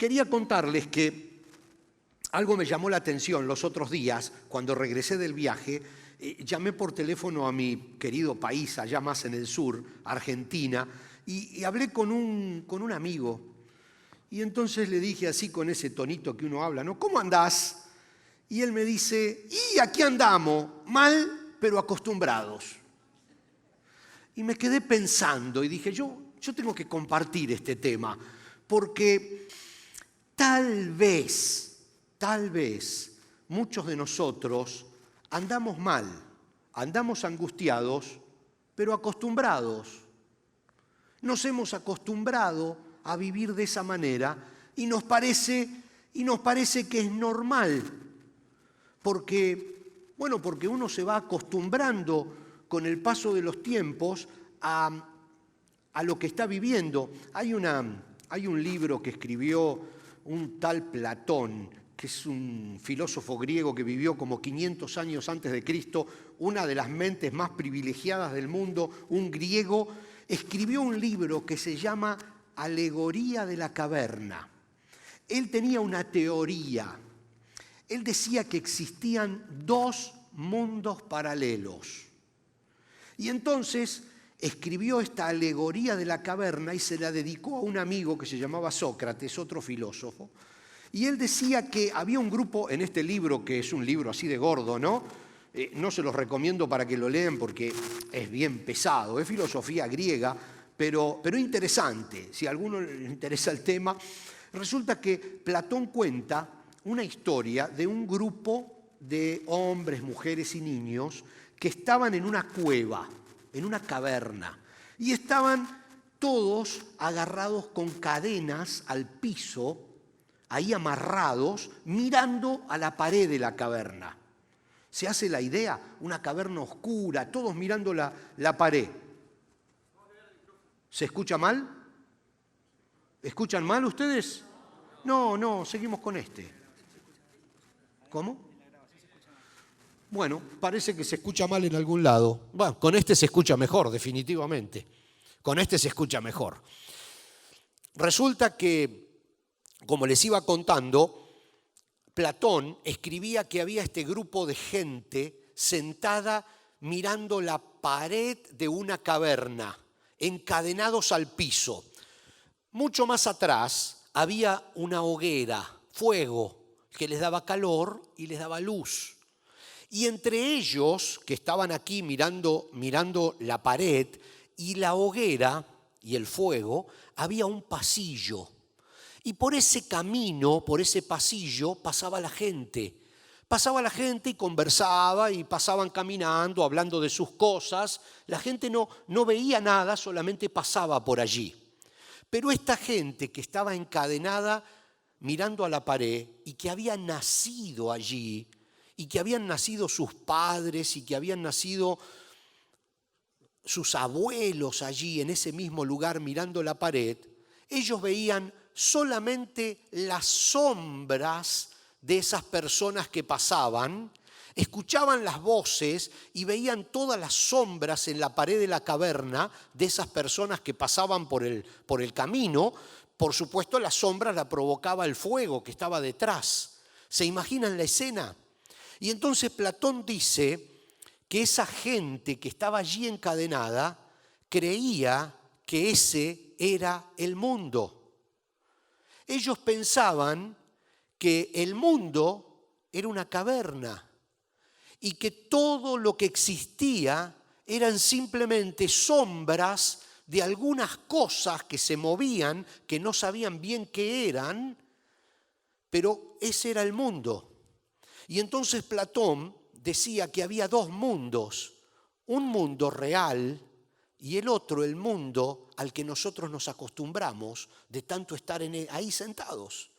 quería contarles que algo me llamó la atención los otros días, cuando regresé del viaje. Llamé por teléfono a mi querido país, allá más en el sur, Argentina, y hablé con un amigo. Y entonces le dije así con ese tonito que uno habla, ¿no? ¿Cómo andás? Y él me dice, y aquí andamos, mal pero acostumbrados. Y me quedé pensando y dije, yo tengo que compartir este tema, porque tal vez, muchos de nosotros andamos mal, andamos angustiados, pero acostumbrados. Nos hemos acostumbrado a vivir de esa manera y nos parece que es normal, porque uno se va acostumbrando con el paso de los tiempos a lo que está viviendo. Hay un libro que escribió un tal Platón, que es un filósofo griego que vivió como 500 años antes de Cristo, una de las mentes más privilegiadas del mundo, un griego, escribió un libro que se llama Alegoría de la caverna. Él tenía una teoría. Él decía que existían dos mundos paralelos. Y entonces escribió esta alegoría de la caverna y se la dedicó a un amigo que se llamaba Sócrates, otro filósofo. Y él decía que había un grupo en este libro, que es un libro así de gordo, ¿no? No se los recomiendo para que lo lean porque es bien pesado, es filosofía griega, pero interesante. Si a alguno le interesa el tema, resulta que Platón cuenta una historia de un grupo de hombres, mujeres y niños que estaban en una cueva, en una caverna, y estaban todos agarrados con cadenas al piso, ahí amarrados, mirando a la pared de la caverna. ¿Se hace la idea? Una caverna oscura, todos mirando la pared. ¿Se escucha mal? ¿Escuchan mal ustedes? No, seguimos con este. ¿Cómo? Bueno, parece que se escucha mal en algún lado. Bueno, con este se escucha mejor, definitivamente. Con este se escucha mejor. Resulta que, como les iba contando, Platón escribía que había este grupo de gente sentada mirando la pared de una caverna, encadenados al piso. Mucho más atrás había una hoguera, fuego, que les daba calor y les daba luz. Y entre ellos, que estaban aquí mirando la pared y la hoguera y el fuego, había un pasillo. Y por ese camino, por ese pasillo, pasaba la gente. Pasaba la gente y conversaba y pasaban caminando, hablando de sus cosas. La gente no veía nada, solamente pasaba por allí. Pero esta gente que estaba encadenada mirando a la pared y que había nacido allí, y que habían nacido sus padres y que habían nacido sus abuelos allí en ese mismo lugar mirando la pared, ellos veían solamente las sombras de esas personas que pasaban, escuchaban las voces y veían todas las sombras en la pared de la caverna de esas personas que pasaban por el camino. Por supuesto, las sombras la provocaba el fuego que estaba detrás. ¿Se imaginan la escena? Y entonces Platón dice que esa gente que estaba allí encadenada creía que ese era el mundo. Ellos pensaban que el mundo era una caverna y que todo lo que existía eran simplemente sombras de algunas cosas que se movían, que no sabían bien qué eran, pero ese era el mundo. Y entonces Platón decía que había dos mundos, un mundo real y el otro, el mundo al que nosotros nos acostumbramos de tanto estar ahí sentados.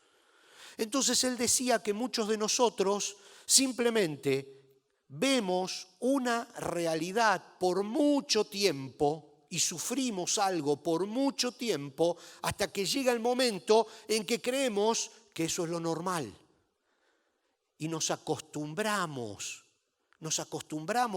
Entonces él decía que muchos de nosotros simplemente vemos una realidad por mucho tiempo y sufrimos algo por mucho tiempo hasta que llega el momento en que creemos que eso es lo normal. Y nos acostumbramos,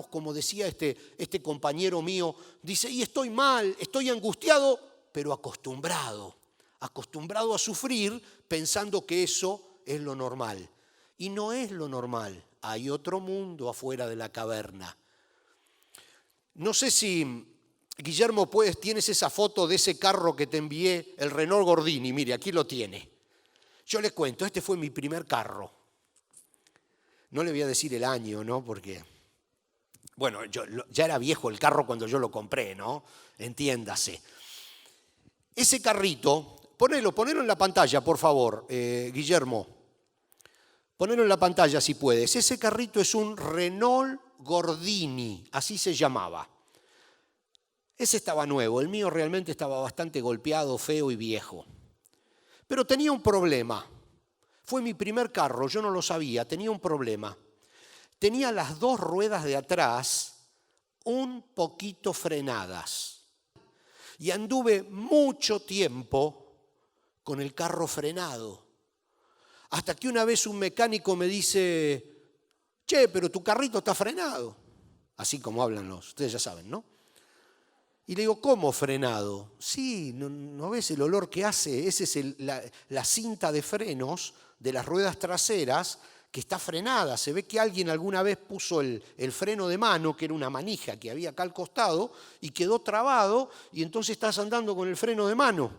como decía este compañero mío, dice, y estoy mal, estoy angustiado, pero acostumbrado. acostumbrado a sufrir pensando que eso es lo normal. Y no es lo normal, hay otro mundo afuera de la caverna. No sé si, Guillermo, tienes esa foto de ese carro que te envié, el Renault Gordini, mire, aquí lo tiene. Yo les cuento, este fue mi primer carro. No le voy a decir el año, ¿no? Porque, bueno, ya era viejo el carro cuando yo lo compré, ¿no? Entiéndase. Ese carrito, ponelo en la pantalla, por favor, Guillermo. Ponelo en la pantalla si puedes. Ese carrito es un Renault Gordini, así se llamaba. Ese estaba nuevo, el mío realmente estaba bastante golpeado, feo y viejo. Pero tenía un problema. Fue mi primer carro, yo no lo sabía, tenía un problema. Tenía las dos ruedas de atrás un poquito frenadas. Y anduve mucho tiempo con el carro frenado. Hasta que una vez un mecánico me dice, che, pero tu carrito está frenado. Así como hablan ustedes ya saben, ¿no? Y le digo, ¿cómo frenado? Sí, ¿no ves el olor que hace? Esa es la cinta de frenos de las ruedas traseras que está frenada. Se ve que alguien alguna vez puso el freno de mano, que era una manija que había acá al costado, y quedó trabado, y entonces estás andando con el freno de mano.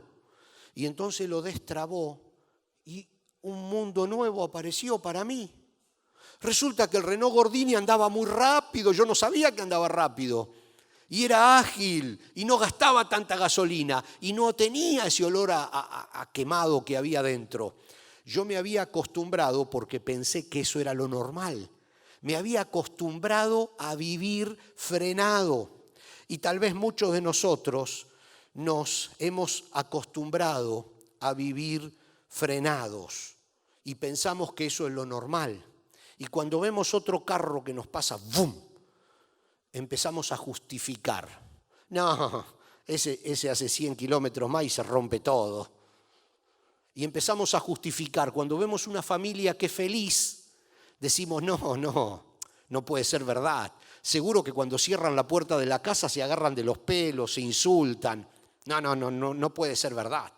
Y entonces lo destrabó, y un mundo nuevo apareció para mí. Resulta que el Renault Gordini andaba muy rápido, yo no sabía que andaba rápido. Y era ágil, y no gastaba tanta gasolina, y no tenía ese olor a quemado que había dentro. Yo me había acostumbrado, porque pensé que eso era lo normal, me había acostumbrado a vivir frenado. Y tal vez muchos de nosotros nos hemos acostumbrado a vivir frenados, y pensamos que eso es lo normal. Y cuando vemos otro carro que nos pasa, ¡bum!, empezamos a justificar. No, ese hace 100 kilómetros más y se rompe todo. Y empezamos a justificar. Cuando vemos una familia que es feliz, decimos, no puede ser verdad. Seguro que cuando cierran la puerta de la casa se agarran de los pelos, se insultan. No puede ser verdad.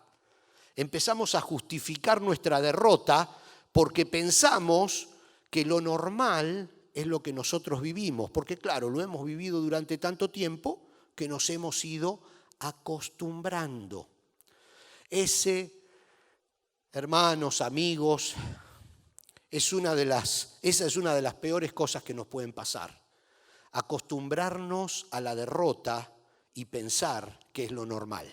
Empezamos a justificar nuestra derrota porque pensamos que lo normal es lo que nosotros vivimos, porque claro, lo hemos vivido durante tanto tiempo que nos hemos ido acostumbrando. Hermanos, amigos, esa es una de las peores cosas que nos pueden pasar. Acostumbrarnos a la derrota y pensar que es lo normal.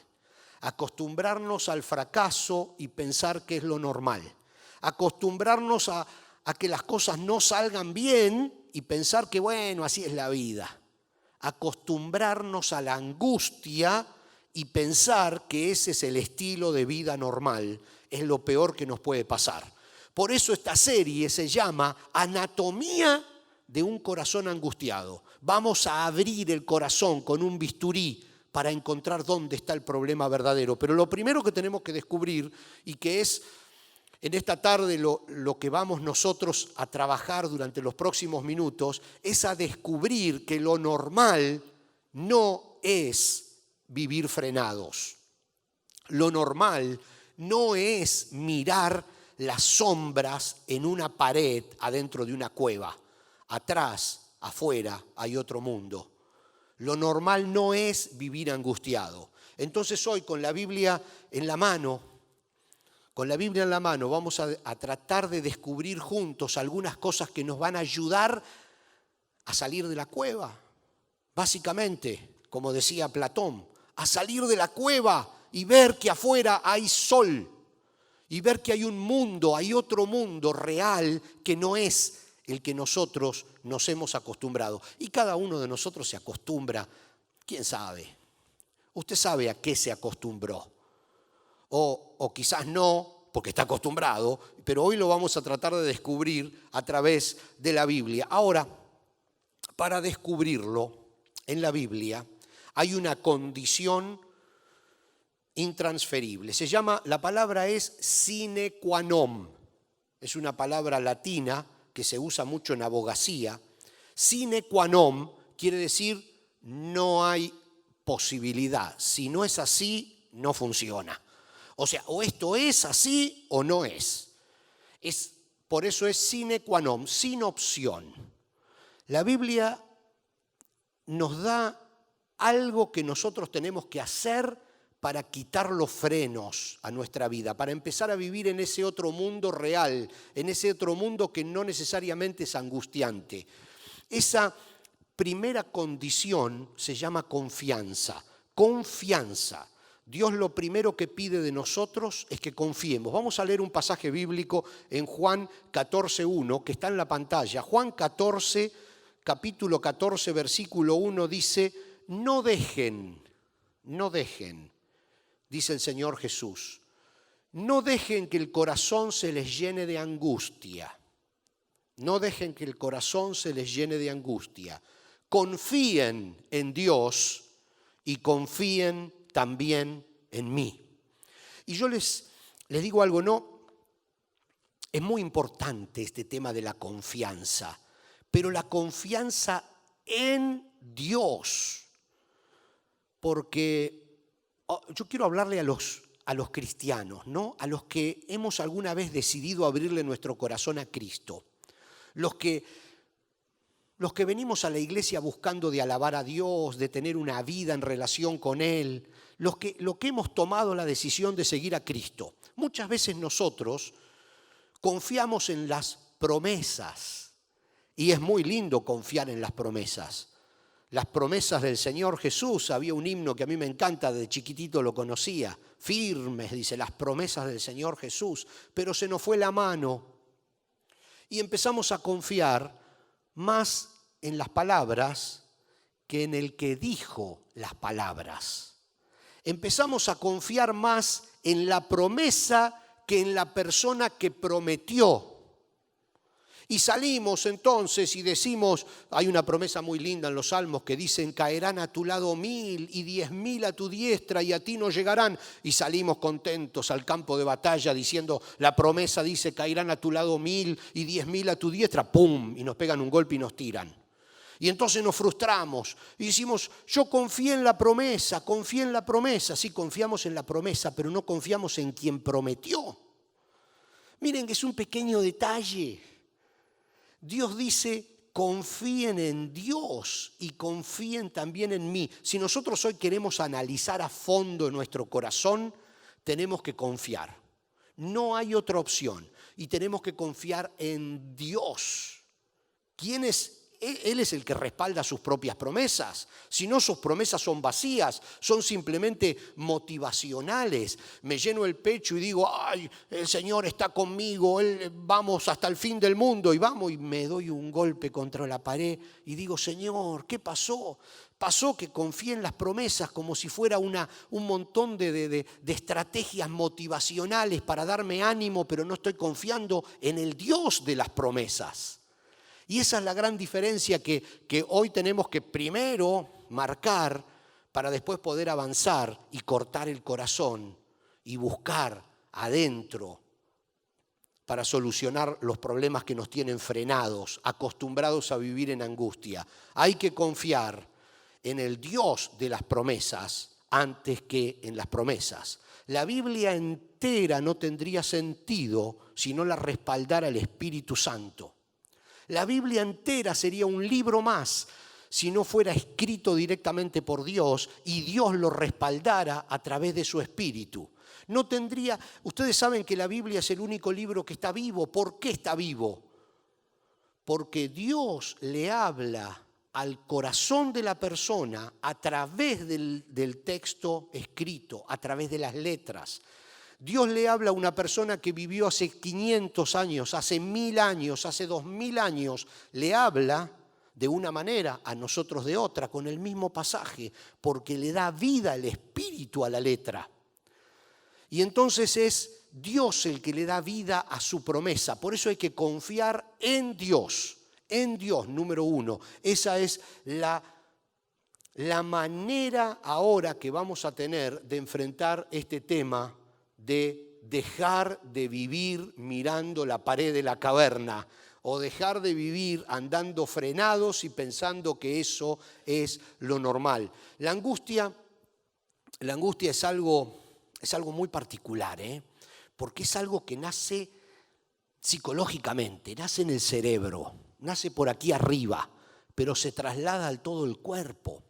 Acostumbrarnos al fracaso y pensar que es lo normal. Acostumbrarnos a que las cosas no salgan bien y pensar que, bueno, así es la vida. Acostumbrarnos a la angustia y pensar que ese es el estilo de vida normal. Es lo peor que nos puede pasar. Por eso esta serie se llama Anatomía de un corazón angustiado. Vamos a abrir el corazón con un bisturí para encontrar dónde está el problema verdadero. Pero lo primero que tenemos que descubrir, y que es en esta tarde lo que vamos nosotros a trabajar durante los próximos minutos, es a descubrir que lo normal no es vivir frenados. Lo normal no es mirar las sombras en una pared adentro de una cueva. Atrás, afuera, hay otro mundo. Lo normal no es vivir angustiado. Entonces hoy con la Biblia en la mano, vamos a tratar de descubrir juntos algunas cosas que nos van a ayudar a salir de la cueva. Básicamente, como decía Platón, a salir de la cueva y ver que afuera hay sol. Y ver que hay un mundo, hay otro mundo real que no es el que nosotros nos hemos acostumbrado. Y cada uno de nosotros se acostumbra, ¿quién sabe? Usted sabe a qué se acostumbró. O quizás no, porque está acostumbrado, pero hoy lo vamos a tratar de descubrir a través de la Biblia. Ahora, para descubrirlo en la Biblia hay una condición intransferible. La palabra es sine qua non. Es una palabra latina que se usa mucho en abogacía. Sine qua non quiere decir no hay posibilidad. Si no es así, no funciona. O sea, o esto es así o no es. Por eso es sine qua non, sin opción. La Biblia nos da algo que nosotros tenemos que hacer para quitar los frenos a nuestra vida, para empezar a vivir en ese otro mundo real, en ese otro mundo que no necesariamente es angustiante. Esa primera condición se llama confianza. Confianza. Dios lo primero que pide de nosotros es que confiemos. Vamos a leer un pasaje bíblico en Juan 14:1, que está en la pantalla. Juan 14, capítulo 14, versículo 1 dice: no dejen, dice el Señor Jesús, no dejen que el corazón se les llene de angustia. No dejen que el corazón se les llene de angustia. Confíen en Dios y confíen también en mí. Y yo les digo algo, no, es muy importante este tema de la confianza, pero la confianza en Dios, porque yo quiero hablarle a los cristianos, ¿no? A los que hemos alguna vez decidido abrirle nuestro corazón a Cristo, los que venimos a la iglesia buscando de alabar a Dios, de tener una vida en relación con Él, los que hemos tomado la decisión de seguir a Cristo. Muchas veces nosotros confiamos en las promesas, y es muy lindo confiar en las promesas. Las promesas del Señor Jesús, había un himno que a mí me encanta, de chiquitito lo conocía, firmes, dice, las promesas del Señor Jesús, pero se nos fue la mano y empezamos a confiar más en las palabras que en el que dijo las palabras. Empezamos a confiar más en la promesa que en la persona que prometió. Y salimos entonces y decimos, hay una promesa muy linda en los Salmos que dicen: caerán a tu lado 1000 y 10.000 a tu diestra y a ti no llegarán. Y salimos contentos al campo de batalla diciendo, la promesa dice: caerán a tu lado 1000 y 10.000 a tu diestra. ¡Pum! Y nos pegan un golpe y nos tiran. Y entonces nos frustramos y decimos, yo confié en la promesa, confié en la promesa. Sí, confiamos en la promesa, pero no confiamos en quien prometió. Miren que es un pequeño detalle. Dios dice, confíen en Dios y confíen también en mí. Si nosotros hoy queremos analizar a fondo nuestro corazón, tenemos que confiar. No hay otra opción. Y tenemos que confiar en Dios. ¿Quién es? Él es el que respalda sus propias promesas. Si no, sus promesas son vacías, son simplemente motivacionales. Me lleno el pecho y digo, ay, el Señor está conmigo, vamos hasta el fin del mundo. Y vamos y me doy un golpe contra la pared y digo, Señor, ¿qué pasó? Pasó que confié en las promesas como si fuera un montón de estrategias motivacionales para darme ánimo, pero no estoy confiando en el Dios de las promesas. Y esa es la gran diferencia que hoy tenemos que primero marcar para después poder avanzar y cortar el corazón y buscar adentro para solucionar los problemas que nos tienen frenados, acostumbrados a vivir en angustia. Hay que confiar en el Dios de las promesas antes que en las promesas. La Biblia entera no tendría sentido si no la respaldara el Espíritu Santo. La Biblia entera sería un libro más si no fuera escrito directamente por Dios y Dios lo respaldara a través de su Espíritu. No tendría, ustedes saben que la Biblia es el único libro que está vivo. ¿Por qué está vivo? Porque Dios le habla al corazón de la persona a través del texto escrito, a través de las letras. Dios le habla a una persona que vivió hace 500 años, hace 1000 años, hace 2000 años. Le habla de una manera, a nosotros de otra, con el mismo pasaje, porque le da vida el espíritu a la letra. Y entonces es Dios el que le da vida a su promesa. Por eso hay que confiar en Dios, número uno. Esa es la manera ahora que vamos a tener de enfrentar este tema de dejar de vivir mirando la pared de la caverna o dejar de vivir andando frenados y pensando que eso es lo normal. La angustia es algo es algo muy particular, porque es algo que nace psicológicamente, nace en el cerebro, nace por aquí arriba, pero se traslada al todo el cuerpo.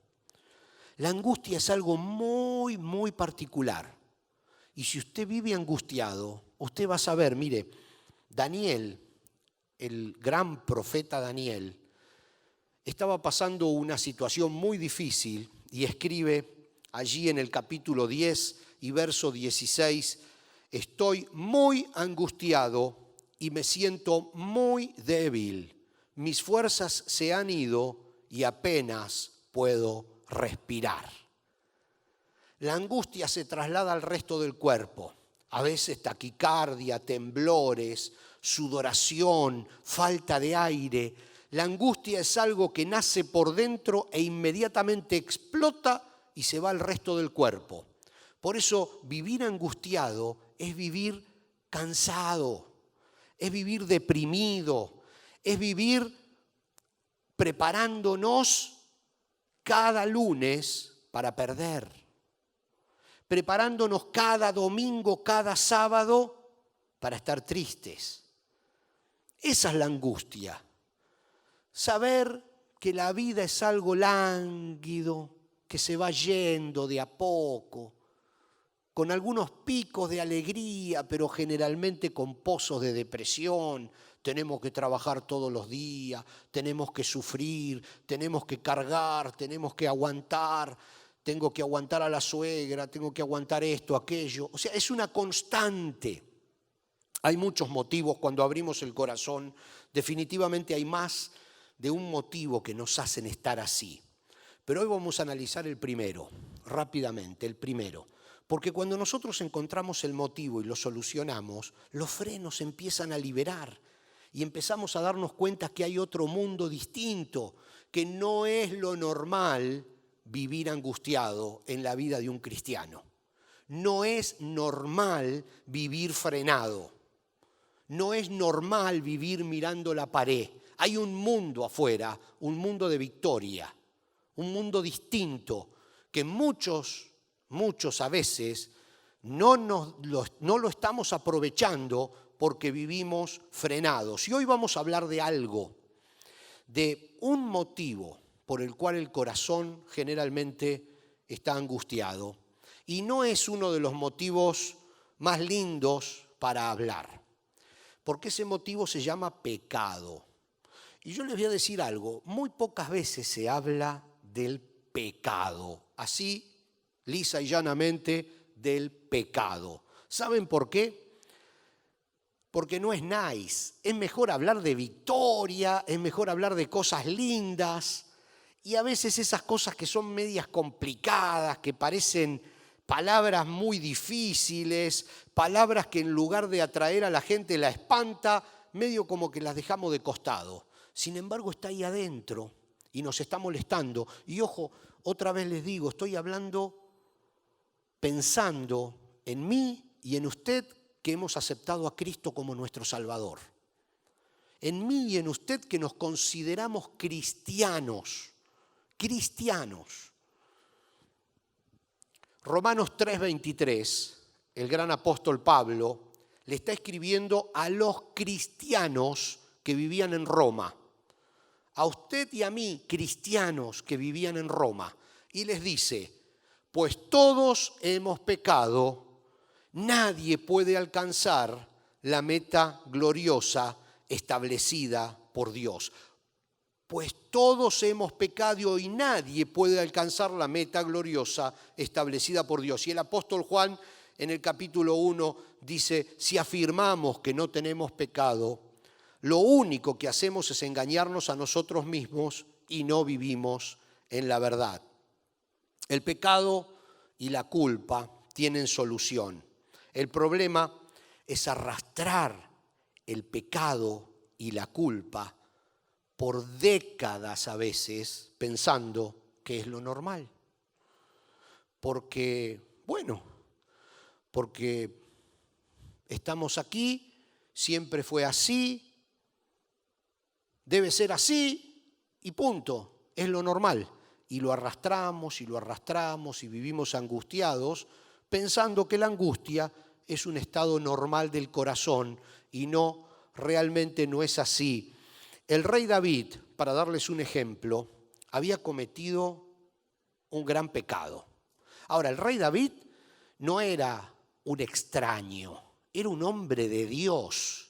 La angustia es algo muy, muy particular. Y si usted vive angustiado, usted va a saber, mire, Daniel, el gran profeta Daniel, estaba pasando una situación muy difícil y escribe allí en el capítulo 10 y verso 16, estoy muy angustiado y me siento muy débil. Mis fuerzas se han ido y apenas puedo respirar. La angustia se traslada al resto del cuerpo. A veces taquicardia, temblores, sudoración, falta de aire. La angustia es algo que nace por dentro e inmediatamente explota y se va al resto del cuerpo. Por eso vivir angustiado es vivir cansado, es vivir deprimido, es vivir preparándonos cada lunes para perder, preparándonos cada domingo, cada sábado para estar tristes. Esa es la angustia. Saber que la vida es algo lánguido, que se va yendo de a poco, con algunos picos de alegría, pero generalmente con pozos de depresión. Tenemos que trabajar todos los días, tenemos que sufrir, tenemos que cargar, tenemos que aguantar. Tengo que aguantar a la suegra, tengo que aguantar esto, aquello. O sea, es una constante. Hay muchos motivos cuando abrimos el corazón. Definitivamente hay más de un motivo que nos hacen estar así. Pero hoy vamos a analizar el primero, rápidamente, el primero. Porque cuando nosotros encontramos el motivo y lo solucionamos, los frenos empiezan a liberar y empezamos a darnos cuenta que hay otro mundo distinto, que no es lo normal vivir angustiado en la vida de un cristiano. No es normal vivir frenado. No es normal vivir mirando la pared. Hay un mundo afuera, un mundo de victoria, un mundo distinto que muchos a veces no lo estamos aprovechando porque vivimos frenados. Y hoy vamos a hablar de algo, de un motivo por el cual el corazón generalmente está angustiado. Y no es uno de los motivos más lindos para hablar, porque ese motivo se llama pecado. Y yo les voy a decir algo, muy pocas veces se habla del pecado, así lisa y llanamente del pecado. ¿Saben por qué? Porque no es nice, es mejor hablar de victoria, es mejor hablar de cosas lindas. Y a veces esas cosas que son medias complicadas, que parecen palabras muy difíciles, palabras que en lugar de atraer a la gente la espanta, medio como que las dejamos de costado. Sin embargo, está ahí adentro y nos está molestando. Y ojo, otra vez les digo, estoy hablando, pensando en mí y en usted que hemos aceptado a Cristo como nuestro Salvador. En mí y en usted que nos consideramos cristianos. Romanos 3:23, el gran apóstol Pablo, le está escribiendo a los cristianos que vivían en Roma. A usted y a mí, cristianos que vivían en Roma. Y les dice, pues todos hemos pecado, nadie puede alcanzar la meta gloriosa establecida por Dios. Pues todos hemos pecado y nadie puede alcanzar la meta gloriosa establecida por Dios. Y el apóstol Juan en el capítulo 1 dice, si afirmamos que no tenemos pecado, lo único que hacemos es engañarnos a nosotros mismos y no vivimos en la verdad. El pecado y la culpa tienen solución. El problema es arrastrar el pecado y la culpa por décadas a veces, pensando que es lo normal. Porque estamos aquí, siempre fue así, debe ser así y punto, es lo normal. Y lo arrastramos y vivimos angustiados pensando que la angustia es un estado normal del corazón y no, realmente no es así. El rey David, para darles un ejemplo, había cometido un gran pecado. Ahora, el rey David no era un extraño, era un hombre de Dios.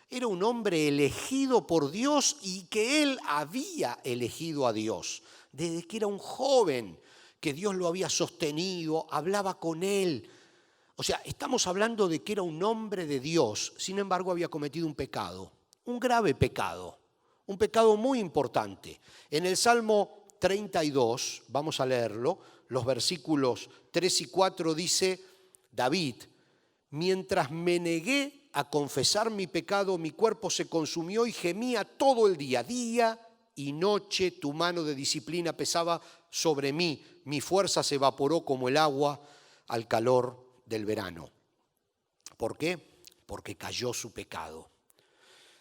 Era un hombre elegido por Dios y que él había elegido a Dios. Desde que era un joven, que Dios lo había sostenido, hablaba con él. O sea, estamos hablando de que era un hombre de Dios. Sin embargo, había cometido un pecado, un grave pecado, un pecado muy importante. En el Salmo 32, vamos a leerlo, los versículos 3 y 4 dice David: mientras me negué a confesar mi pecado, mi cuerpo se consumió y gemía todo el día. Día y noche tu mano de disciplina pesaba sobre mí. Mi fuerza se evaporó como el agua al calor del verano. ¿Por qué? Porque cayó su pecado.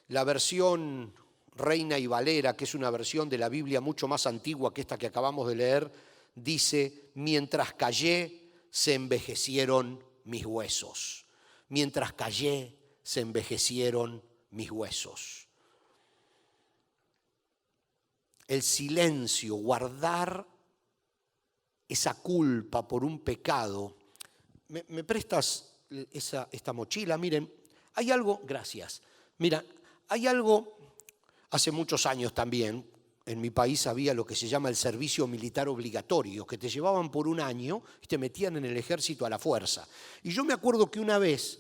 La versión Reina y Valera, que es una versión de la Biblia mucho más antigua que esta que acabamos de leer, dice: mientras callé, se envejecieron mis huesos. Mientras callé, se envejecieron mis huesos. El silencio, guardar esa culpa por un pecado. ¿Me prestas esta mochila? Miren, hay algo, gracias. Mira, hay algo, hace muchos años también, en mi país había lo que se llama el servicio militar obligatorio, que te llevaban por un año y te metían en el ejército a la fuerza. Y yo me acuerdo que una vez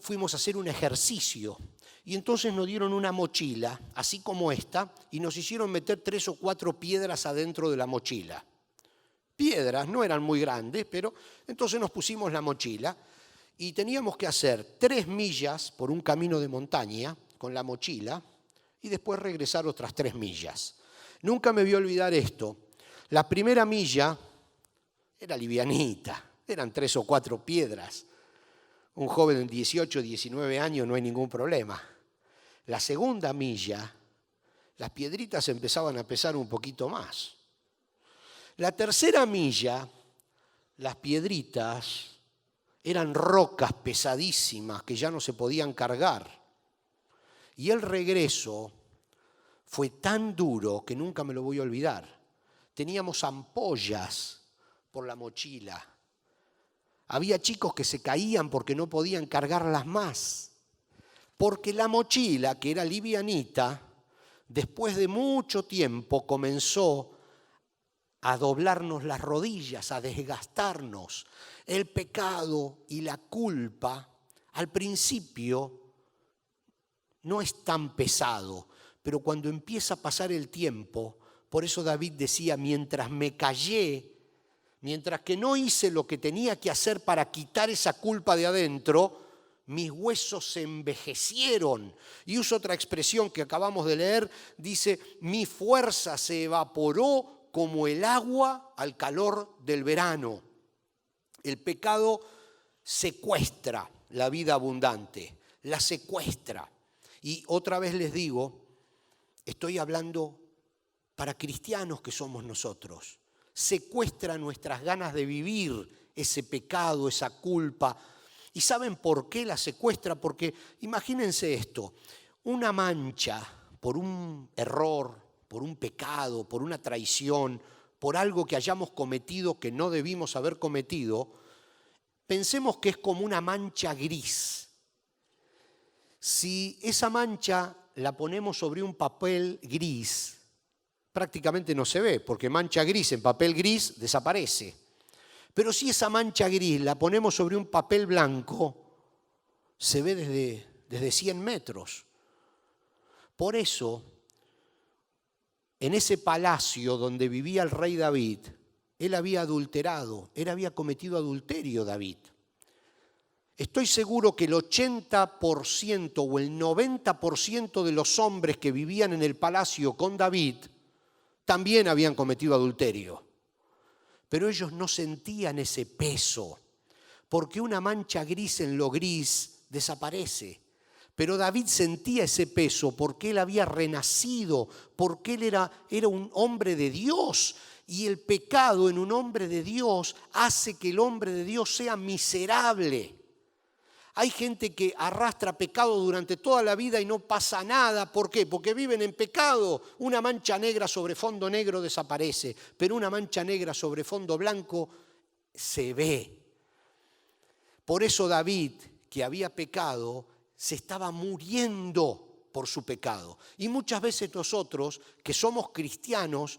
fuimos a hacer un ejercicio y entonces nos dieron una mochila, así como esta, y nos hicieron meter 3 o 4 piedras adentro de la mochila. Piedras, no eran muy grandes, pero entonces nos pusimos la mochila y teníamos que hacer 3 millas por un camino de montaña con la mochila y después regresar otras 3 millas. Nunca me voy a olvidar esto. La primera milla era livianita, eran 3 o 4 piedras. Un joven de 18, 19 años no hay ningún problema. La segunda milla, las piedritas empezaban a pesar un poquito más. La tercera milla, las piedritas eran rocas pesadísimas que ya no se podían cargar. Y el regreso fue tan duro que nunca me lo voy a olvidar. Teníamos ampollas por la mochila. Había chicos que se caían porque no podían cargarlas más. Porque la mochila, que era livianita, después de mucho tiempo comenzó a doblarnos las rodillas, a desgastarnos. El pecado y la culpa, al principio, no es tan pesado, pero cuando empieza a pasar el tiempo, por eso David decía: mientras me callé, mientras que no hice lo que tenía que hacer para quitar esa culpa de adentro, mis huesos se envejecieron. Y uso otra expresión que acabamos de leer, dice: mi fuerza se evaporó como el agua al calor del verano. El pecado secuestra la vida abundante, la secuestra. Y otra vez les digo, estoy hablando para cristianos que somos nosotros. Secuestra nuestras ganas de vivir ese pecado, esa culpa. ¿Y saben por qué la secuestra? Porque imagínense esto, una mancha por un error, por un pecado, por una traición, por algo que hayamos cometido que no debimos haber cometido, pensemos que es como una mancha gris. Si esa mancha la ponemos sobre un papel gris, prácticamente no se ve, porque mancha gris en papel gris desaparece. Pero si esa mancha gris la ponemos sobre un papel blanco, se ve desde 100 metros. Por eso, en ese palacio donde vivía el rey David, él había adulterado, él había cometido adulterio, David. Estoy seguro que el 80% o el 90% de los hombres que vivían en el palacio con David también habían cometido adulterio. Pero ellos no sentían ese peso, porque una mancha gris en lo gris desaparece. Pero David sentía ese peso porque él había renacido, porque él era un hombre de Dios. Y el pecado en un hombre de Dios hace que el hombre de Dios sea miserable. Hay gente que arrastra pecado durante toda la vida y no pasa nada. ¿Por qué? Porque viven en pecado. Una mancha negra sobre fondo negro desaparece, pero una mancha negra sobre fondo blanco se ve. Por eso David, que había pecado, se estaba muriendo por su pecado. Y muchas veces nosotros, que somos cristianos,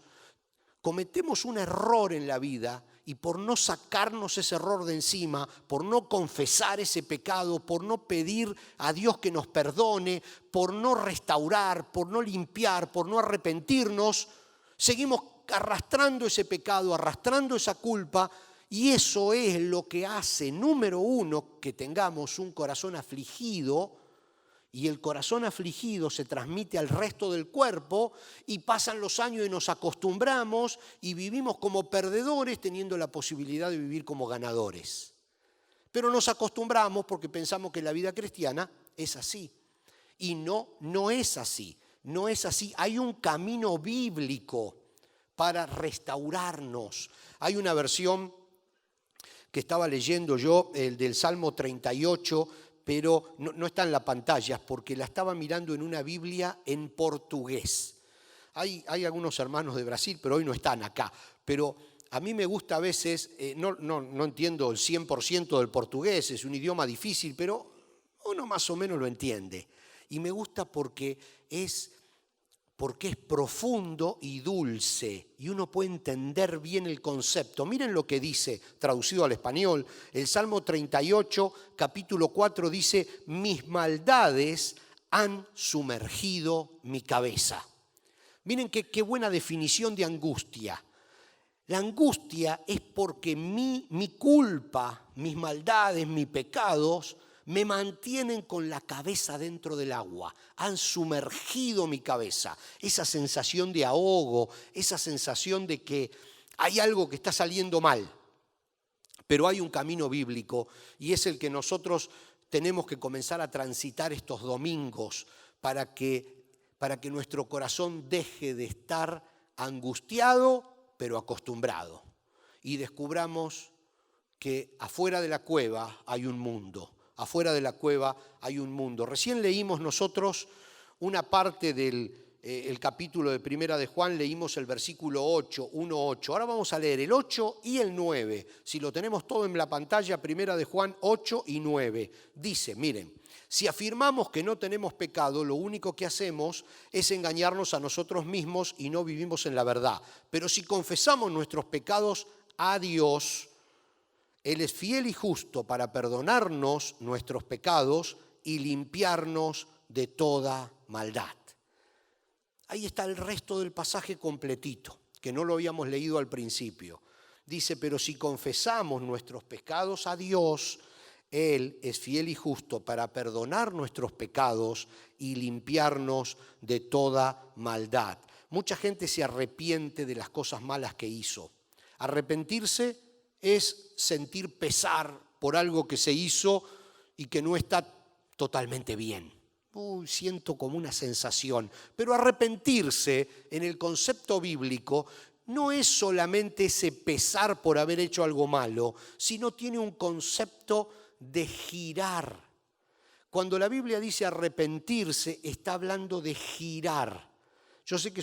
cometemos un error en la vida y por no sacarnos ese error de encima, por no confesar ese pecado, por no pedir a Dios que nos perdone, por no restaurar, por no limpiar, por no arrepentirnos, seguimos arrastrando ese pecado, arrastrando esa culpa, y eso es lo que hace, número uno, que tengamos un corazón afligido. Y el corazón afligido se transmite al resto del cuerpo y pasan los años y nos acostumbramos y vivimos como perdedores teniendo la posibilidad de vivir como ganadores. Pero nos acostumbramos porque pensamos que la vida cristiana es así. Y no es así. No es así. Hay un camino bíblico para restaurarnos. Hay una versión que estaba leyendo yo, el del Salmo 38, pero no está en la pantalla porque la estaba mirando en una Biblia en portugués. Hay algunos hermanos de Brasil, pero hoy no están acá. Pero a mí me gusta a veces, no entiendo el 100% del portugués, es un idioma difícil, pero uno más o menos lo entiende. Y me gusta porque es profundo y dulce y uno puede entender bien el concepto. Miren lo que dice, traducido al español, el Salmo 38, capítulo 4 dice: mis maldades han sumergido mi cabeza. Miren qué buena definición de angustia. La angustia es porque mi culpa, mis maldades, mis pecados me mantienen con la cabeza dentro del agua, han sumergido mi cabeza. Esa sensación de ahogo, esa sensación de que hay algo que está saliendo mal. Pero hay un camino bíblico y es el que nosotros tenemos que comenzar a transitar estos domingos para que nuestro corazón deje de estar angustiado, pero acostumbrado. Y descubramos que afuera de la cueva hay un mundo. Afuera de la cueva hay un mundo. Recién leímos nosotros una parte del capítulo de Primera de Juan, leímos el versículo 8, 1:8. Ahora vamos a leer el 8 y el 9. Si lo tenemos todo en la pantalla, Primera de Juan 8 y 9. Dice, miren, si afirmamos que no tenemos pecado, lo único que hacemos es engañarnos a nosotros mismos y no vivimos en la verdad. Pero si confesamos nuestros pecados a Dios, Él es fiel y justo para perdonarnos nuestros pecados y limpiarnos de toda maldad. Ahí está el resto del pasaje completito, que no lo habíamos leído al principio. Dice, pero si confesamos nuestros pecados a Dios, Él es fiel y justo para perdonar nuestros pecados y limpiarnos de toda maldad. Mucha gente se arrepiente de las cosas malas que hizo. Arrepentirse es sentir pesar por algo que se hizo y que no está totalmente bien. Siento como una sensación. Pero arrepentirse en el concepto bíblico no es solamente ese pesar por haber hecho algo malo, sino tiene un concepto de girar. Cuando la Biblia dice arrepentirse, está hablando de girar. Yo sé que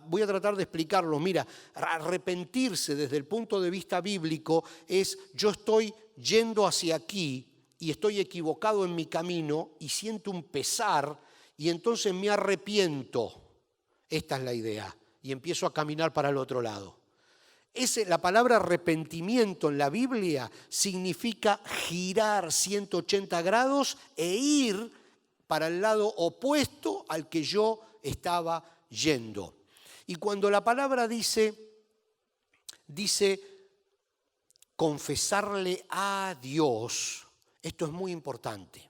voy a tratar de explicarlo. Mira, arrepentirse desde el punto de vista bíblico es yo estoy yendo hacia aquí y estoy equivocado en mi camino y siento un pesar y entonces me arrepiento. Esta es la idea. Y empiezo a caminar para el otro lado. La palabra arrepentimiento en la Biblia significa girar 180 grados e ir para el lado opuesto al que yo estaba yendo. Y cuando la palabra dice confesarle a Dios, esto es muy importante.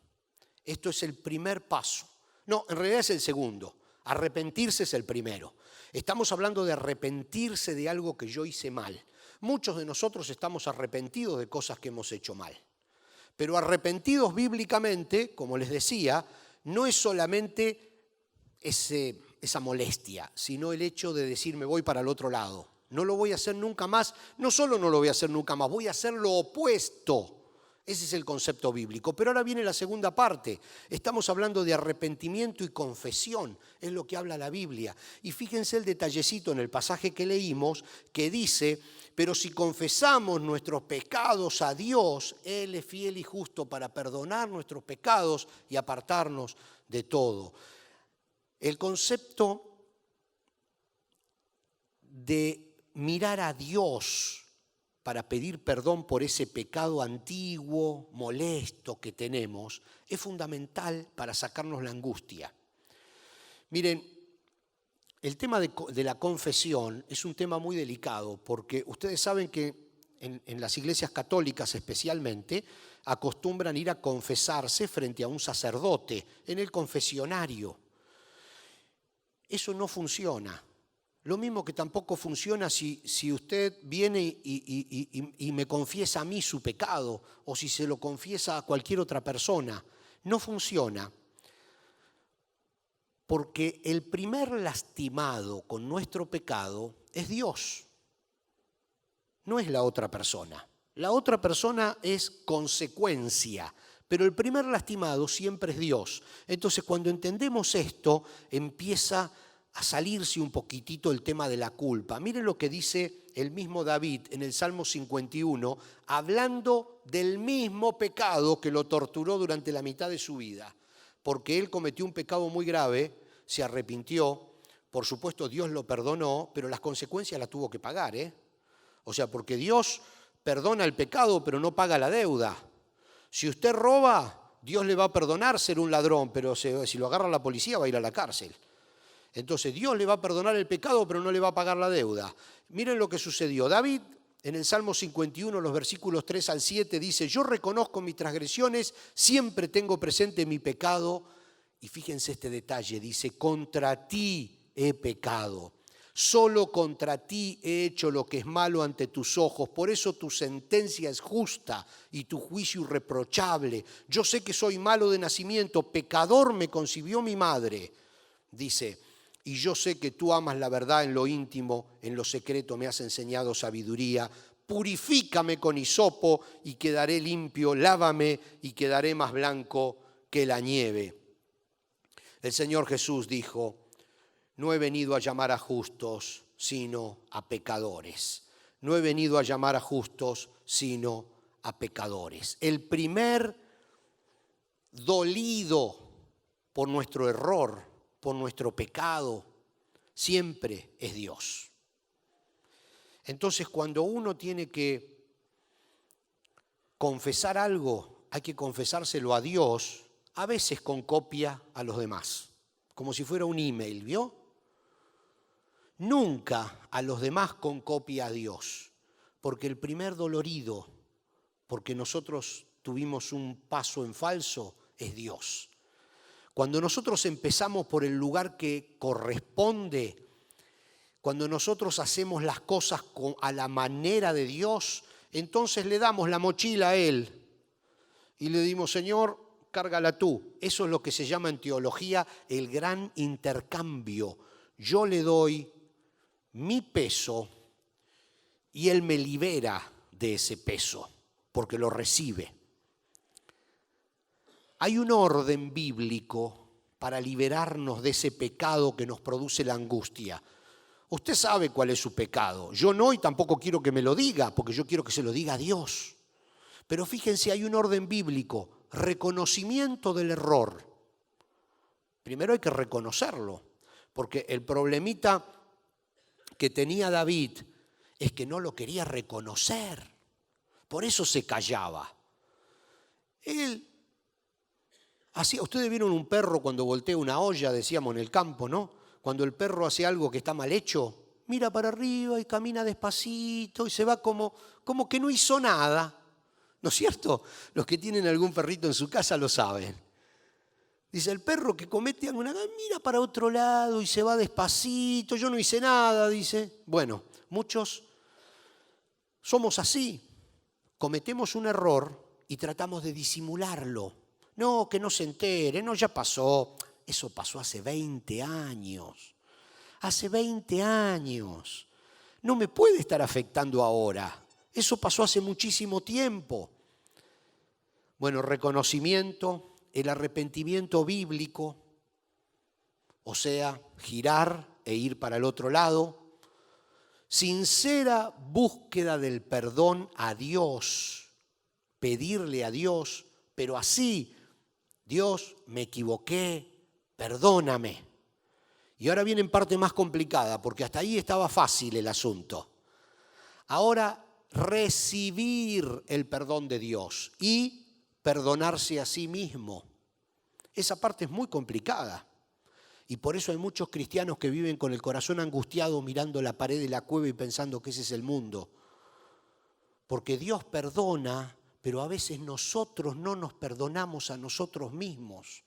Esto es el primer paso. No, en realidad es el segundo. Arrepentirse es el primero. Estamos hablando de arrepentirse de algo que yo hice mal. Muchos de nosotros estamos arrepentidos de cosas que hemos hecho mal. Pero arrepentidos bíblicamente, como les decía, no es solamente esa molestia, sino el hecho de decir me voy para el otro lado. No lo voy a hacer nunca más. No solo no lo voy a hacer nunca más, voy a hacer lo opuesto. Ese es el concepto bíblico. Pero ahora viene la segunda parte. Estamos hablando de arrepentimiento y confesión. Es lo que habla la Biblia. Y fíjense el detallecito en el pasaje que leímos que dice: pero si confesamos nuestros pecados a Dios, Él es fiel y justo para perdonar nuestros pecados y apartarnos de todo. El concepto de mirar a Dios para pedir perdón por ese pecado antiguo, molesto que tenemos, es fundamental para sacarnos la angustia. Miren, el tema de la confesión es un tema muy delicado, porque ustedes saben que en las iglesias católicas especialmente acostumbran ir a confesarse frente a un sacerdote en el confesionario. Eso no funciona. Lo mismo que tampoco funciona si usted viene y me confiesa a mí su pecado o si se lo confiesa a cualquier otra persona. No funciona. Porque el primer lastimado con nuestro pecado es Dios. No es la otra persona. La otra persona es consecuencia. Pero el primer lastimado siempre es Dios. Entonces, cuando entendemos esto, empieza a salirse un poquitito el tema de la culpa. Miren lo que dice el mismo David en el Salmo 51, hablando del mismo pecado que lo torturó durante la mitad de su vida. Porque él cometió un pecado muy grave, se arrepintió, por supuesto Dios lo perdonó, pero las consecuencias las tuvo que pagar, O sea, porque Dios perdona el pecado, pero no paga la deuda. Si usted roba, Dios le va a perdonar ser un ladrón, pero si lo agarra la policía va a ir a la cárcel. Entonces Dios le va a perdonar el pecado, pero no le va a pagar la deuda. Miren lo que sucedió. David, en el Salmo 51, los versículos 3 al 7, dice: yo reconozco mis transgresiones, siempre tengo presente mi pecado. Y fíjense este detalle, dice: contra ti he pecado. Solo contra ti he hecho lo que es malo ante tus ojos, por eso tu sentencia es justa y tu juicio irreprochable. Yo sé que soy malo de nacimiento, pecador me concibió mi madre. Dice: y yo sé que tú amas la verdad en lo íntimo, en lo secreto me has enseñado sabiduría. Purifícame con hisopo y quedaré limpio, lávame y quedaré más blanco que la nieve. El Señor Jesús dijo: no he venido a llamar a justos, sino a pecadores. No he venido a llamar a justos, sino a pecadores. El primer dolido por nuestro error, por nuestro pecado, siempre es Dios. Entonces, cuando uno tiene que confesar algo, hay que confesárselo a Dios, a veces con copia a los demás, como si fuera un email, ¿vio? Nunca a los demás con copia a Dios, porque el primer dolorido, porque nosotros tuvimos un paso en falso, es Dios. Cuando nosotros empezamos por el lugar que corresponde, cuando nosotros hacemos las cosas a la manera de Dios, entonces le damos la mochila a Él y le dimos: Señor, cárgala tú. Eso es lo que se llama en teología el gran intercambio. Yo le doy mi peso y Él me libera de ese peso porque lo recibe. Hay un orden bíblico para liberarnos de ese pecado que nos produce la angustia. Usted sabe cuál es su pecado. Yo no, y tampoco quiero que me lo diga, porque yo quiero que se lo diga a Dios. Pero fíjense, hay un orden bíblico: reconocimiento del error. Primero hay que reconocerlo, porque el problemita que tenía David es que no lo quería reconocer. Por eso se callaba. Él hacía, ustedes vieron un perro cuando voltea una olla, decíamos en el campo, ¿no? Cuando el perro hace algo que está mal hecho, mira para arriba y camina despacito y se va como que no hizo nada. ¿No es cierto? Los que tienen algún perrito en su casa lo saben. Dice: el perro que comete alguna cosa, mira para otro lado y se va despacito, yo no hice nada, dice. Bueno, muchos somos así. Cometemos un error y tratamos de disimularlo. No, que no se entere, no, ya pasó. Eso pasó hace 20 años. Hace 20 años. No me puede estar afectando ahora. Eso pasó hace muchísimo tiempo. Bueno, reconocimiento, el arrepentimiento bíblico, o sea, girar e ir para el otro lado. Sincera búsqueda del perdón a Dios, pedirle a Dios, pero así, Dios, me equivoqué, perdóname. Y ahora viene en parte más complicada, porque hasta ahí estaba fácil el asunto. Ahora, recibir el perdón de Dios y perdonarse a sí mismo. Esa parte es muy complicada. Y por eso hay muchos cristianos que viven con el corazón angustiado mirando la pared de la cueva y pensando que ese es el mundo. Porque Dios perdona, pero a veces nosotros no nos perdonamos a nosotros mismos.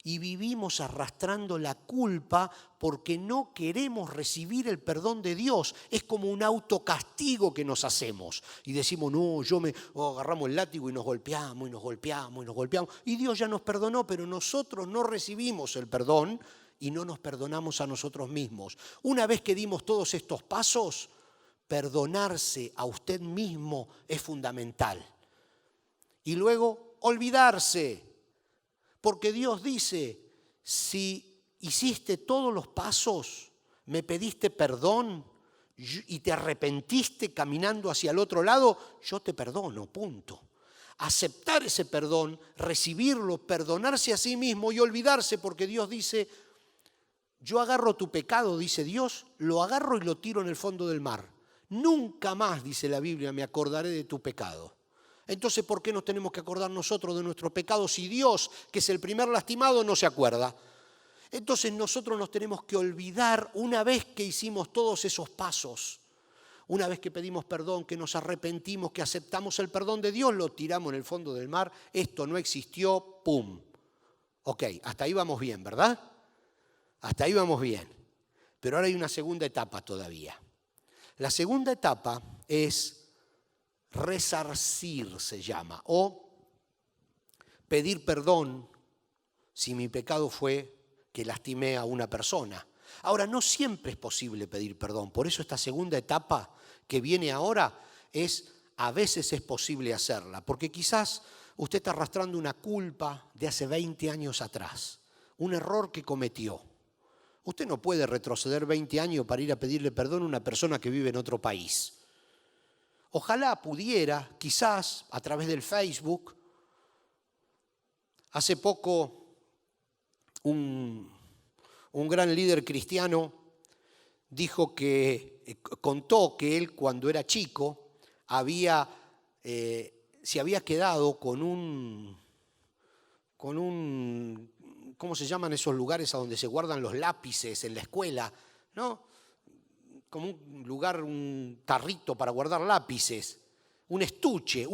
Y vivimos arrastrando la culpa porque no queremos recibir el perdón de Dios. Es como un autocastigo que nos hacemos. Y decimos, no, agarramos el látigo y nos golpeamos, y nos golpeamos, y nos golpeamos. Y Dios ya nos perdonó, pero nosotros no recibimos el perdón y no nos perdonamos a nosotros mismos. Una vez que dimos todos estos pasos, perdonarse a usted mismo es fundamental. Y luego, olvidarse. Porque Dios dice, si hiciste todos los pasos, me pediste perdón y te arrepentiste caminando hacia el otro lado, yo te perdono, punto. Aceptar ese perdón, recibirlo, perdonarse a sí mismo y olvidarse, porque Dios dice, yo agarro tu pecado, dice Dios, lo agarro y lo tiro en el fondo del mar. Nunca más, dice la Biblia, me acordaré de tu pecado. Entonces, ¿por qué nos tenemos que acordar nosotros de nuestro pecado si Dios, que es el primer lastimado, no se acuerda? Entonces nosotros nos tenemos que olvidar una vez que hicimos todos esos pasos, una vez que pedimos perdón, que nos arrepentimos, que aceptamos el perdón de Dios, lo tiramos en el fondo del mar, esto no existió, ¡pum! Ok, hasta ahí vamos bien, ¿verdad? Hasta ahí vamos bien. Pero ahora hay una segunda etapa todavía. La segunda etapa es resarcir, se llama, o pedir perdón si mi pecado fue que lastimé a una persona. Ahora, no siempre es posible pedir perdón, por eso esta segunda etapa que viene ahora a veces es posible hacerla, porque quizás usted está arrastrando una culpa de hace 20 años atrás, un error que cometió. Usted no puede retroceder 20 años para ir a pedirle perdón a una persona que vive en otro país. Ojalá pudiera, quizás a través del Facebook. Hace poco un gran líder cristiano contó que él cuando era chico se había quedado con un, ¿cómo se llaman esos lugares a donde se guardan los lápices en la escuela? ¿No? Como un lugar, un tarrito para guardar lápices, un estuche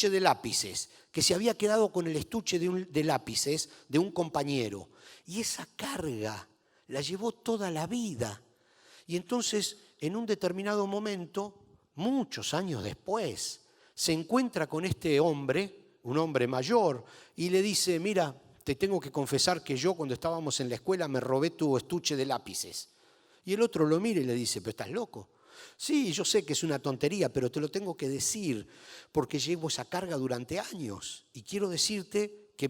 de lápices, que se había quedado con el estuche de lápices de un compañero. Y esa carga la llevó toda la vida. Y entonces, en un determinado momento, muchos años después, se encuentra con este hombre, un hombre mayor, y le dice, mira, te tengo que confesar que yo cuando estábamos en la escuela me robé tu estuche de lápices. Y el otro lo mira y le dice, ¿pero estás loco? Sí, yo sé que es una tontería, pero te lo tengo que decir porque llevo esa carga durante años. Y quiero decirte que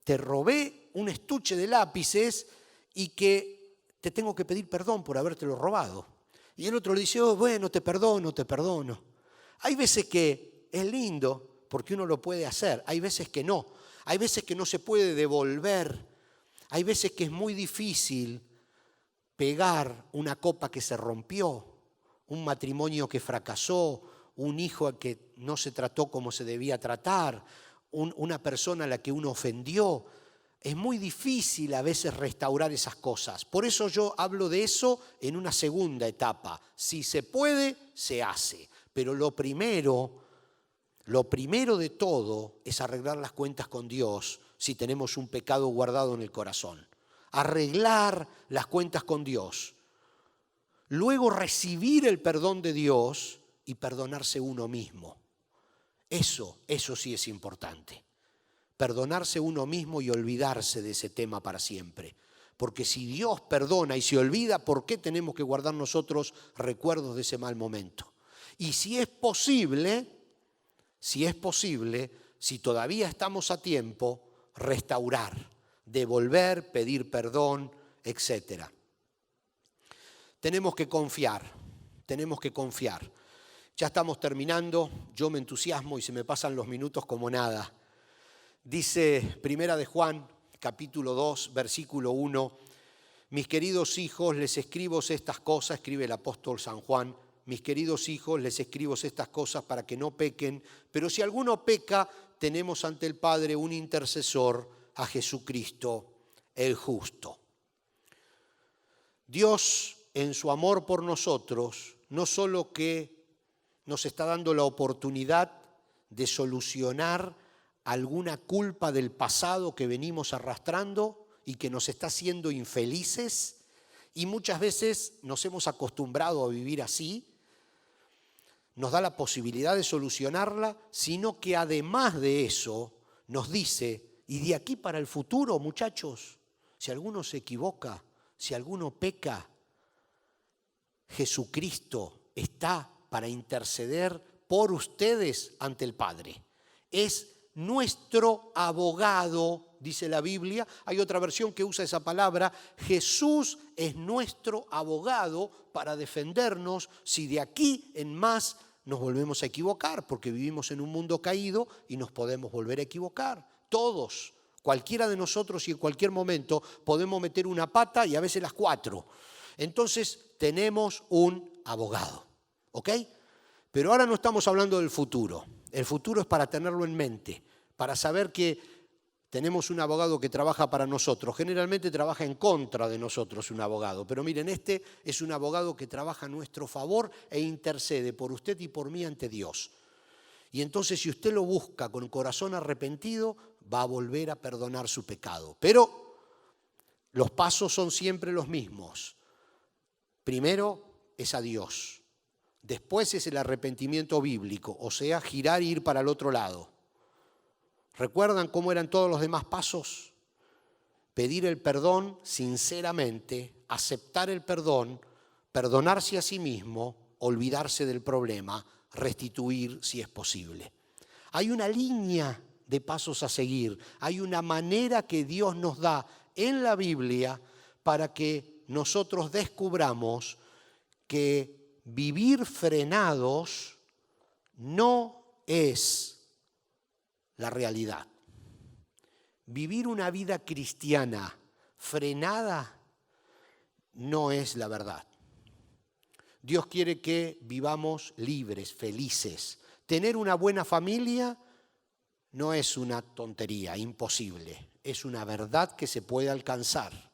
te robé un estuche de lápices y que te tengo que pedir perdón por habértelo robado. Y el otro le dice, oh, bueno, te perdono, te perdono. Hay veces que es lindo porque uno lo puede hacer, hay veces que no. Hay veces que no se puede devolver, hay veces que es muy difícil pegar una copa que se rompió, un matrimonio que fracasó, un hijo que no se trató como se debía tratar, una persona a la que uno ofendió. Es muy difícil a veces restaurar esas cosas. Por eso yo hablo de eso en una segunda etapa. Si se puede, se hace. Pero lo primero de todo es arreglar las cuentas con Dios si tenemos un pecado guardado en el corazón. Arreglar las cuentas con Dios. Luego recibir el perdón de Dios y perdonarse uno mismo. Eso sí es importante. perdonarse uno mismo y olvidarse de ese tema para siempre. Porque si Dios perdona y se olvida, ¿por qué tenemos que guardar nosotros recuerdos de ese mal momento? Y si es posible, si todavía estamos a tiempo, restaurar, devolver, pedir perdón, etc. Tenemos que confiar. Ya estamos terminando, yo me entusiasmo y se me pasan los minutos como nada. Dice Primera de Juan, capítulo 2, versículo 1, mis queridos hijos, les escribo estas cosas, escribe el apóstol San Juan, mis queridos hijos, les escribo estas cosas para que no pequen, pero si alguno peca, tenemos ante el Padre un intercesor, a Jesucristo el justo. Dios, en su amor por nosotros, no solo que nos está dando la oportunidad de solucionar alguna culpa del pasado que venimos arrastrando y que nos está haciendo infelices, y muchas veces nos hemos acostumbrado a vivir así, nos da la posibilidad de solucionarla, sino que además de eso nos dice, y de aquí para el futuro, muchachos, si alguno se equivoca, si alguno peca, Jesucristo está para interceder por ustedes ante el Padre. Es nuestro abogado, dice la Biblia. Hay otra versión que usa esa palabra. Jesús es nuestro abogado para defendernos si de aquí en más nos volvemos a equivocar, porque vivimos en un mundo caído y nos podemos volver a equivocar. Todos, cualquiera de nosotros y en cualquier momento podemos meter una pata y a veces las 4. Entonces tenemos un abogado, ¿ok? Pero ahora no estamos hablando del futuro. El futuro es para tenerlo en mente, para saber que tenemos un abogado que trabaja para nosotros. Generalmente trabaja en contra de nosotros un abogado, pero miren, este es un abogado que trabaja a nuestro favor e intercede por usted y por mí ante Dios. Y entonces si usted lo busca con corazón arrepentido, va a volver a perdonar su pecado. Pero los pasos son siempre los mismos. Primero es a Dios. Después es el arrepentimiento bíblico, o sea, girar e ir para el otro lado. ¿Recuerdan cómo eran todos los demás pasos? Pedir el perdón sinceramente, aceptar el perdón, perdonarse a sí mismo, olvidarse del problema, restituir si es posible. Hay una línea de pasos a seguir, hay una manera que Dios nos da en la Biblia para que nosotros descubramos que vivir frenados no es la realidad. Vivir una vida cristiana frenada no es la verdad. Dios quiere que vivamos libres, felices. Tener una buena familia no es una tontería, imposible. Es una verdad que se puede alcanzar.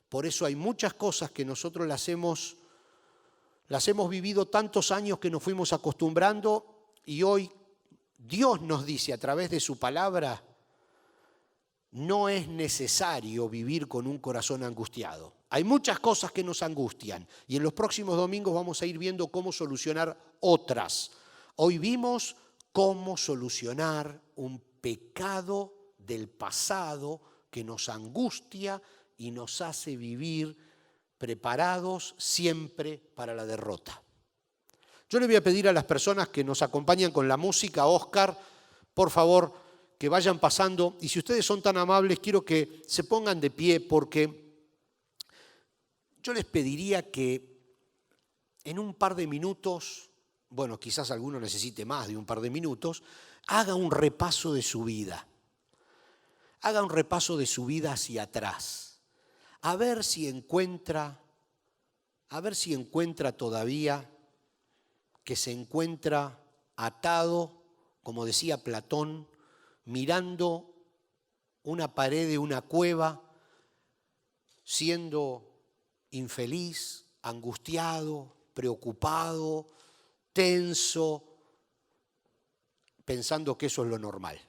Por eso hay muchas cosas que nosotros las hemos vivido tantos años que nos fuimos acostumbrando y hoy Dios nos dice a través de su palabra, no es necesario vivir con un corazón angustiado. Hay muchas cosas que nos angustian y en los próximos domingos vamos a ir viendo cómo solucionar otras. Hoy vimos cómo solucionar un pecado del pasado que nos angustia y nos hace vivir preparados siempre para la derrota. Yo le voy a pedir a las personas que nos acompañan con la música, Oscar, por favor, que vayan pasando. Y si ustedes son tan amables, quiero que se pongan de pie porque yo les pediría que en un par de minutos, bueno, quizás alguno necesite más de un par de minutos, haga un repaso de su vida. Haga un repaso de su vida hacia atrás. A ver si encuentra todavía que se encuentra atado, como decía Platón, mirando una pared de una cueva, siendo infeliz, angustiado, preocupado, tenso, pensando que eso es lo normal.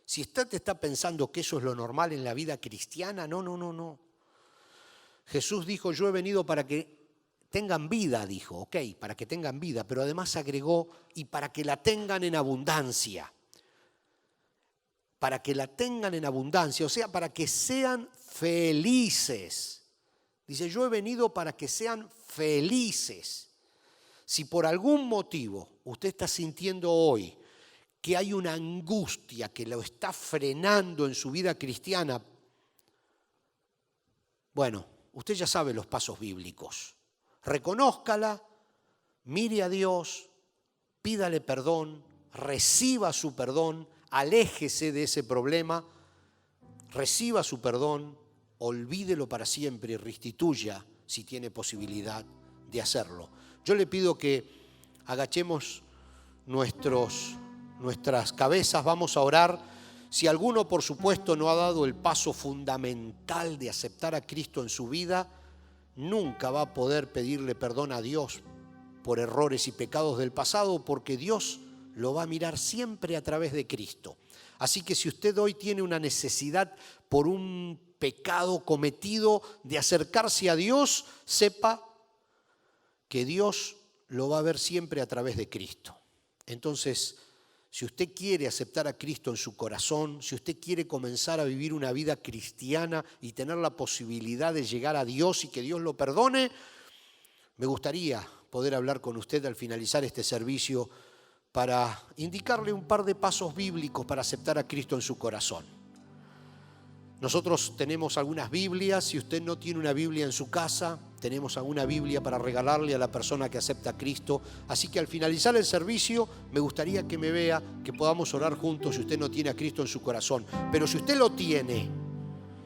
Si usted está pensando que eso es lo normal en la vida cristiana, no. Jesús dijo, yo he venido para que tengan vida, dijo, ok, para que tengan vida, pero además agregó, y para que la tengan en abundancia. para que la tengan en abundancia, o sea, para que sean felices. Dice, yo he venido para que sean felices. Si por algún motivo usted está sintiendo hoy que hay una angustia que lo está frenando en su vida cristiana, bueno, usted ya sabe los pasos bíblicos. Reconózcala, mire a Dios, pídale perdón, reciba su perdón, aléjese de ese problema, reciba su perdón, olvídelo para siempre y restituya si tiene posibilidad de hacerlo. Yo le pido que agachemos nuestras cabezas, vamos a orar. Si alguno, por supuesto, no ha dado el paso fundamental de aceptar a Cristo en su vida, nunca va a poder pedirle perdón a Dios por errores y pecados del pasado, porque Dios lo va a mirar siempre a través de Cristo. Así que si usted hoy tiene una necesidad por un pecado cometido de acercarse a Dios, sepa que Dios lo va a ver siempre a través de Cristo. Entonces, si usted quiere aceptar a Cristo en su corazón, si usted quiere comenzar a vivir una vida cristiana y tener la posibilidad de llegar a Dios y que Dios lo perdone, me gustaría poder hablar con usted al finalizar este servicio para indicarle un par de pasos bíblicos para aceptar a Cristo en su corazón. Nosotros tenemos algunas Biblias. Si usted no tiene una Biblia en su casa, tenemos alguna Biblia para regalarle a la persona que acepta a Cristo. Así que al finalizar el servicio, me gustaría que me vea, que podamos orar juntos si usted no tiene a Cristo en su corazón. Pero si usted lo tiene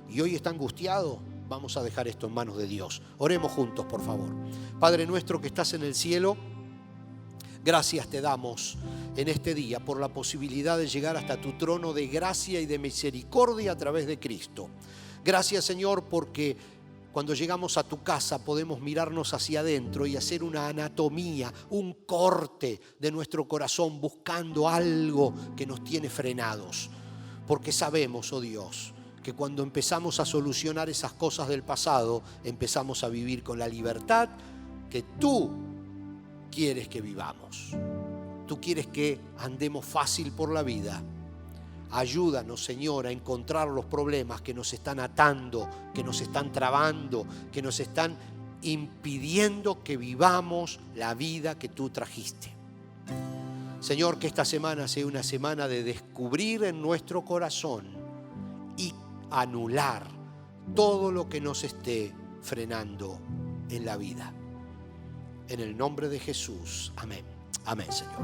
y hoy está angustiado, vamos a dejar esto en manos de Dios. Oremos juntos, por favor. Padre nuestro que estás en el cielo, gracias te damos en este día por la posibilidad de llegar hasta tu trono de gracia y de misericordia a través de Cristo. Gracias, Señor, porque cuando llegamos a tu casa podemos mirarnos hacia adentro y hacer una anatomía, un corte de nuestro corazón buscando algo que nos tiene frenados. Porque sabemos, oh Dios, que cuando empezamos a solucionar esas cosas del pasado, empezamos a vivir con la libertad que tú quieres que vivamos. Tú quieres que andemos fácil por la vida. Ayúdanos, Señor, a encontrar los problemas que nos están atando, que nos están trabando, que nos están impidiendo que vivamos la vida que tú trajiste. Señor, que esta semana sea una semana de descubrir en nuestro corazón y anular todo lo que nos esté frenando en la vida. En el nombre de Jesús. Amén. Amén, Señor.